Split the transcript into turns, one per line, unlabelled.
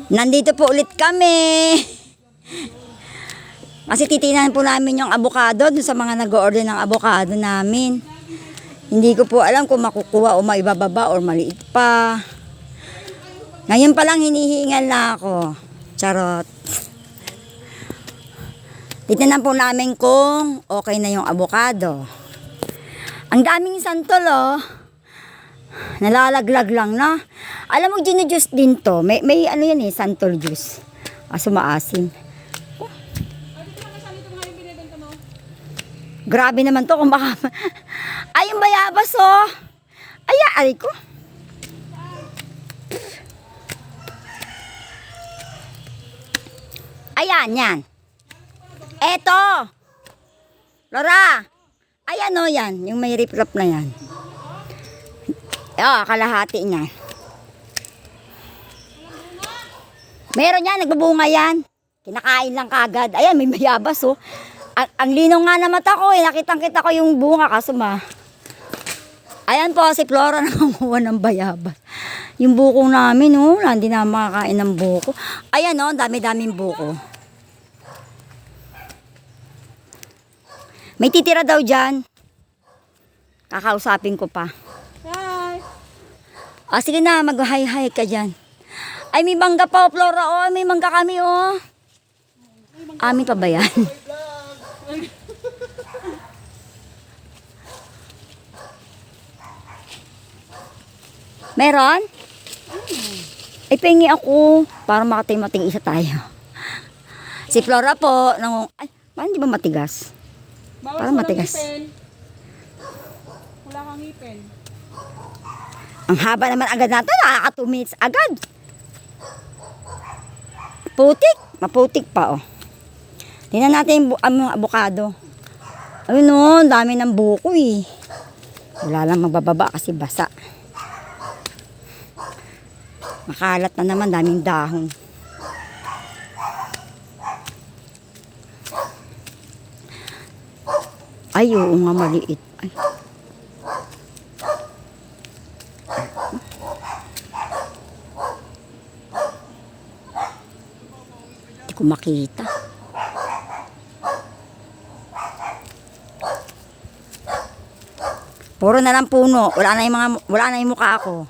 Nandito po ulit kami. Kasi titinan po namin yung avocado dun sa mga nag-order ng avocado namin. Hindi ko po alam kung makukuha o maibababa or maliit pa. Ngayon pa lang hinihingal na ako. Charot. Titinan po namin kung okay na yung avocado. Ang daming santol oh. Nalalaglag lang na. Alam mo, ginu-juice din to. May ano yan eh, santol juice. Aso maasim. Oh. Grabe naman to kung baka... Ay, yung bayabas oh. Ay, aray ko. Ayan, yan. Eto. Laura. Ayan o, yan. Yung may riprap na yan. Kalahati niya. Meron yan, nagbubunga yan. Kinakain lang kagad. Ayan, may bayabas oh. Ang linaw nga na mata ko eh. Nakitang-kita ko yung bunga kaso Ayan po, si Flora nangunguha ng bayabas. Yung buko namin oh, hindi na makakain ng buko. Ayan oh, dami-daming buko. May titira daw dyan. Kakausapin ko pa. Hi! Sige na, mag-hi-hi ka dyan. Ay, may mangga pa, Flora. Oh, may mangga kami, oh. Amin pa ba yan? Meron? Ay, pengi ako. Para makatimating isa tayo. Si Flora po, ay, parang di ba matigas? Parang matigas.
Wala kang ngipin.
Ang haba naman agad natin, nakaka 2 minutes agad. Putik, maputik pa oh. Tingnan natin yung avocado. Ayun oh, dami ng buko eh. Wala lang magbababa kasi basa. Makalat na naman, daming dahon. Ay, oo nga, maliit. Ay. Hindi ko makita. Puro na lang puno. Wala na yung mukha ko.